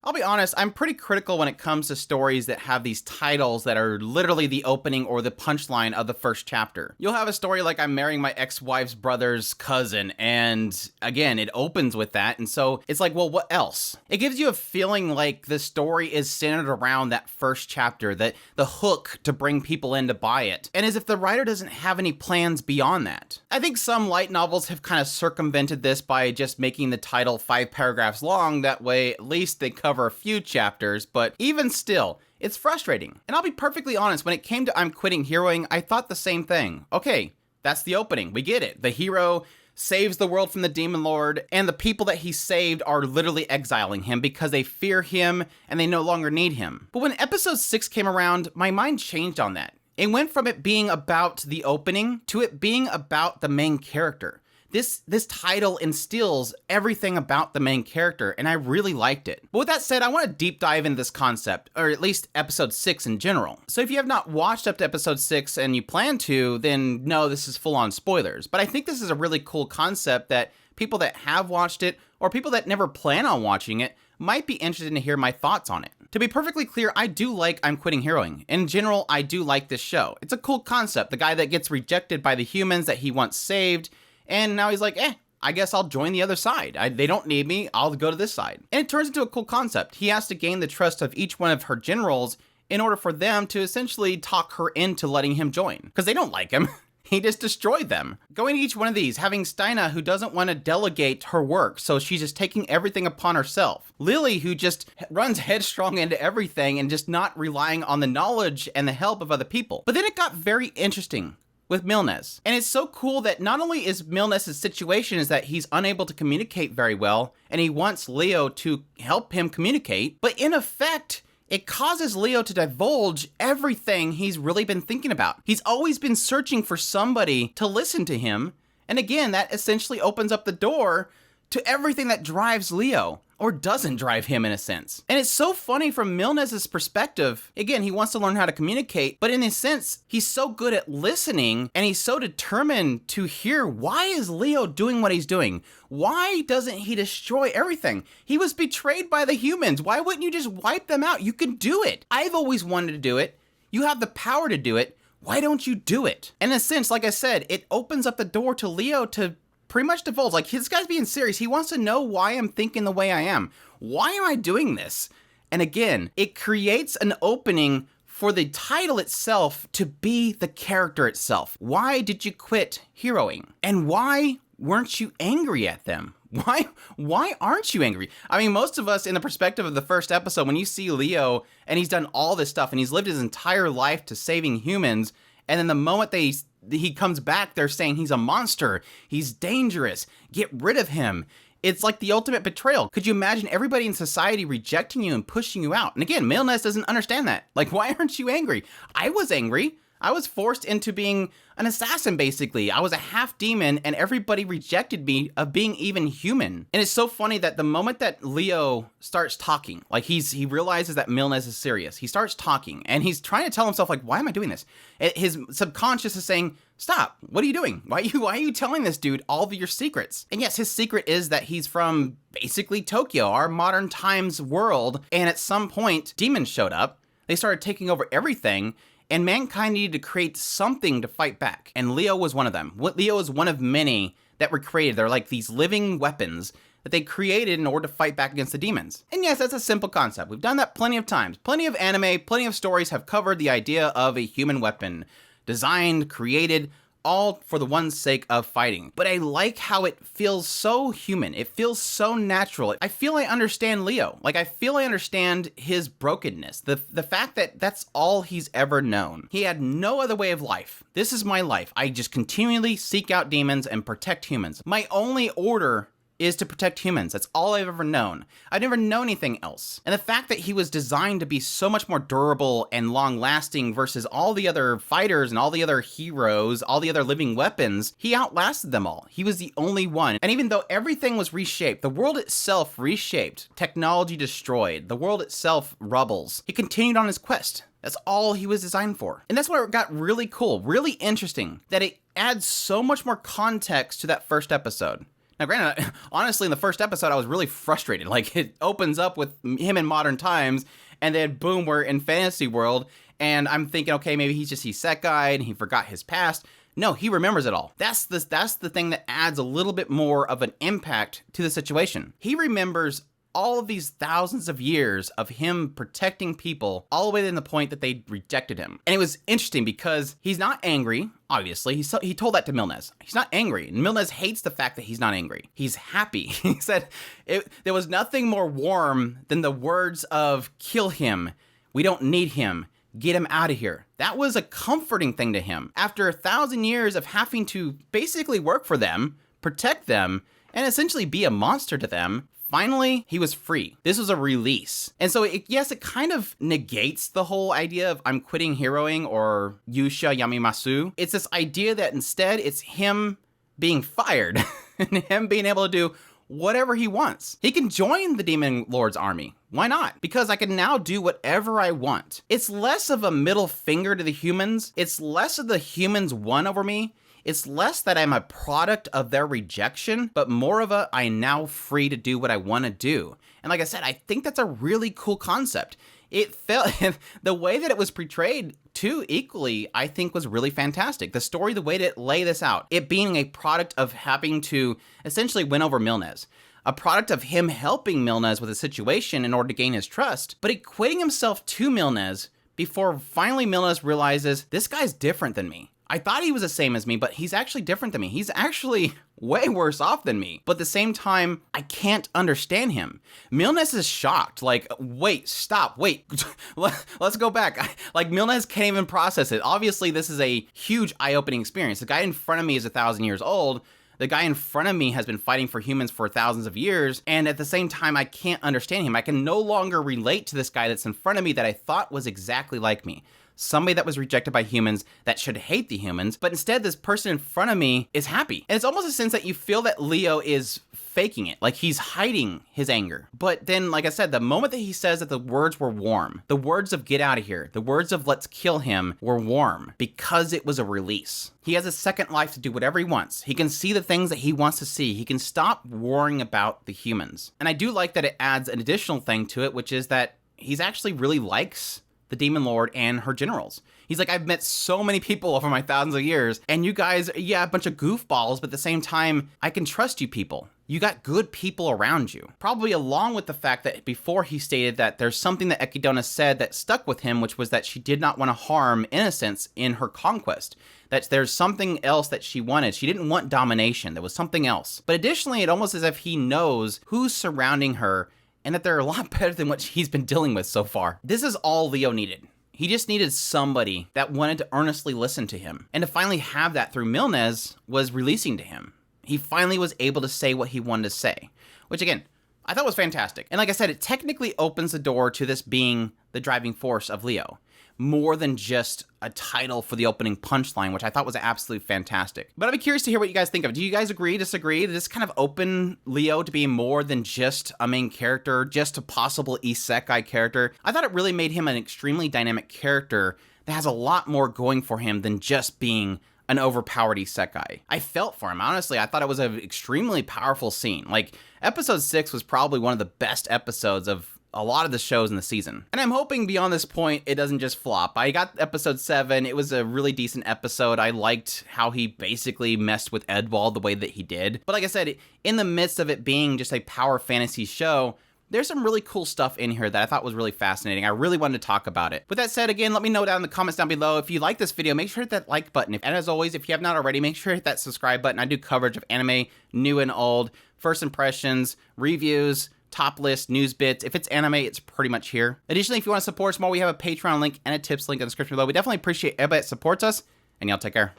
I'll be honest, I'm pretty critical when it comes to stories that have these titles that are literally the opening or the punchline of the first chapter. You'll have a story like I'm marrying my ex-wife's brother's cousin, and again, it opens with that, and so it's like, well, what else? It gives you a feeling like the story is centered around that first chapter, that the hook to bring people in to buy it, and as if the writer doesn't have any plans beyond that. I think some light novels have kind of circumvented this by just making the title 5 paragraphs long, that way at least they cover a few chapters, but even still, it's frustrating. And I'll be perfectly honest, when it came to I'm Quitting Heroing, I thought the same thing. Okay, that's the opening, we get it. The hero saves the world from the demon lord, and the people that he saved are literally exiling him because they fear him and they no longer need him. But when episode 6 came around, my mind changed on that. It went from it being about the opening to it being about the main character. This title instills everything about the main character, and I really liked it. But with that said, I want to deep dive into this concept, or at least episode 6 in general. So if you have not watched up to episode 6 and you plan to, then no, this is full-on spoilers. But I think this is a really cool concept that people that have watched it, or people that never plan on watching it, might be interested to hear my thoughts on it. To be perfectly clear, I do like I'm Quitting Heroing. In general, I do like this show. It's a cool concept. The guy that gets rejected by the humans that he once saved, and now he's like, I guess I'll join the other side. They don't need me, I'll go to this side. And it turns into a cool concept. He has to gain the trust of each one of her generals in order for them to essentially talk her into letting him join. Because they don't like him. He just destroyed them. Going to each one of these, having Steina, who doesn't want to delegate her work, so she's just taking everything upon herself. Lily, who just runs headstrong into everything and just not relying on the knowledge and the help of other people. But then it got very interesting with Milnes. And it's so cool that not only is Milnes' situation is that he's unable to communicate very well, and he wants Leo to help him communicate, but in effect, it causes Leo to divulge everything he's really been thinking about. He's always been searching for somebody to listen to him, and again, that essentially opens up the door to everything that drives Leo, or doesn't drive him in a sense. And it's so funny from Milnes' perspective. Again, he wants to learn how to communicate, but in a sense, he's so good at listening, and he's so determined to hear, why is Leo doing what he's doing? Why doesn't he destroy everything? He was betrayed by the humans. Why wouldn't you just wipe them out? You can do it. I've always wanted to do it. You have the power to do it. Why don't you do it? And in a sense, like I said, it opens up the door to Leo to pretty much divulge, like, this guy's being serious. He wants to know why I'm thinking the way I am. Why am I doing this? And again, it creates an opening for the title itself to be the character itself. Why did you quit heroing? And why weren't you angry at them? Why aren't you angry? I mean, most of us, in the perspective of the first episode, when you see Leo and he's done all this stuff and he's lived his entire life to saving humans, and then the moment he comes back, they're saying he's a monster, he's dangerous, get rid of him. It's like the ultimate betrayal. Could you imagine everybody in society rejecting you and pushing you out? And again, Milnes doesn't understand that. Like, why aren't you angry? I was angry. I was forced into being an assassin, basically. I was a half demon, and everybody rejected me of being even human. And it's so funny that the moment that Leo starts talking, like he realizes that Milnes is serious. He starts talking, and he's trying to tell himself, like, why am I doing this? His subconscious is saying, stop, what are you doing? Why are you telling this dude all of your secrets? And yes, his secret is that he's from basically Tokyo, our modern times world, and at some point, demons showed up. They started taking over everything, and mankind needed to create something to fight back. And Leo was one of them. Leo is one of many that were created. They're like these living weapons that they created in order to fight back against the demons. And yes, that's a simple concept. We've done that plenty of times. Plenty of anime, plenty of stories have covered the idea of a human weapon. Designed, created, all for the one sake of fighting. But I like how it feels so human. It feels so natural. I feel I understand Leo. Like, I feel I understand his brokenness. The fact that that's all he's ever known. He had no other way of life. This is my life. I just continually seek out demons and protect humans. My only order is to protect humans. That's all I've ever known. I've never known anything else. And the fact that he was designed to be so much more durable and long-lasting versus all the other fighters and all the other heroes, all the other living weapons, he outlasted them all. He was the only one. And even though everything was reshaped, the world itself reshaped, technology destroyed, the world itself rubbles, he continued on his quest. That's all he was designed for. And that's where it got really cool, really interesting, that it adds so much more context to that first episode. Now, granted, honestly, in the first episode, I was really frustrated. Like, it opens up with him in modern times, and then boom, we're in fantasy world, and I'm thinking, okay, maybe he's just isekai and he forgot his past. No, he remembers it all. That's the thing that adds a little bit more of an impact to the situation. He remembers all of these thousands of years of him protecting people all the way to the point that they rejected him. And it was interesting because he's not angry, obviously. He told that to Milnes. He's not angry. And Milnes hates the fact that he's not angry. He's happy. He said there was nothing more warm than the words of "kill him. We don't need him. Get him out of here." That was a comforting thing to him. After 1,000 years of having to basically work for them, protect them, and essentially be a monster to them, finally, he was free. This was a release. And so, yes, it kind of negates the whole idea of I'm quitting heroing or Yusha Yamimasu. It's this idea that instead it's him being fired and him being able to do whatever he wants. He can join the Demon Lord's army. Why not? Because I can now do whatever I want. It's less of a middle finger to the humans. It's less of the humans won over me. It's less that I'm a product of their rejection, but more of a I'm now free to do what I want to do. And like I said, I think that's a really cool concept. It felt, the way that it was portrayed too equally, I think was really fantastic. The story, the way to lay this out, it being a product of having to essentially win over Milnes. A product of him helping Milnes with a situation in order to gain his trust, but equating himself to Milnes before finally Milnes realizes this guy's different than me. I thought he was the same as me, but he's actually different than me. He's actually way worse off than me. But at the same time, I can't understand him. Milnes is shocked. Like, wait, stop, wait. Let's go back. Like, Milnes can't even process it. Obviously, this is a huge eye-opening experience. The guy in front of me is 1,000 years old. The guy in front of me has been fighting for humans for thousands of years, and at the same time, I can't understand him. I can no longer relate to this guy that's in front of me that I thought was exactly like me. Somebody that was rejected by humans that should hate the humans, but instead this person in front of me is happy. And it's almost a sense that you feel that Leo is faking it, like he's hiding his anger. But then, like I said, the moment that he says that the words were warm, the words of get out of here, the words of let's kill him were warm because it was a release. He has a second life to do whatever he wants. He can see the things that he wants to see. He can stop worrying about the humans. And I do like that it adds an additional thing to it, which is that he's actually really likes the Demon Lord and her generals. He's like, I've met so many people over my thousands of years, and you guys, yeah, a bunch of goofballs, but at the same time, I can trust you people. You got good people around you. Probably along with the fact that before he stated that there's something that Ekidona said that stuck with him, which was that she did not want to harm innocents in her conquest. That there's something else that she wanted. She didn't want domination. There was something else. But additionally, it almost as if he knows who's surrounding her and that they're a lot better than what he's been dealing with so far. This is all Leo needed. He just needed somebody that wanted to earnestly listen to him. And to finally have that through Milnes was releasing to him. He finally was able to say what he wanted to say, which again, I thought was fantastic. And like I said, it technically opens the door to this being the driving force of Leo, more than just a title for the opening punchline, which I thought was absolutely fantastic. But I'd be curious to hear what you guys think of it. Do you guys agree, disagree? Did this kind of open Leo to be more than just a main character, just a possible isekai character? I thought it really made him an extremely dynamic character that has a lot more going for him than just being an overpowered isekai. I felt for him, honestly. I thought it was an extremely powerful scene. Like, episode 6 was probably one of the best episodes of a lot of the shows in the season. And I'm hoping beyond this point, it doesn't just flop. I got episode 7. It was a really decent episode. I liked how he basically messed with Edwald the way that he did. But like I said, in the midst of it being just a power fantasy show, there's some really cool stuff in here that I thought was really fascinating. I really wanted to talk about it. With that said, again, let me know down in the comments down below. If you like this video, make sure to hit that like button. And as always, if you have not already, make sure to hit that subscribe button. I do coverage of anime, new and old, first impressions, reviews, top list, news bits. If it's anime, it's pretty much here. Additionally, if you want to support us more, we have a Patreon link and a tips link in the description below. We definitely appreciate everybody that supports us, and y'all take care.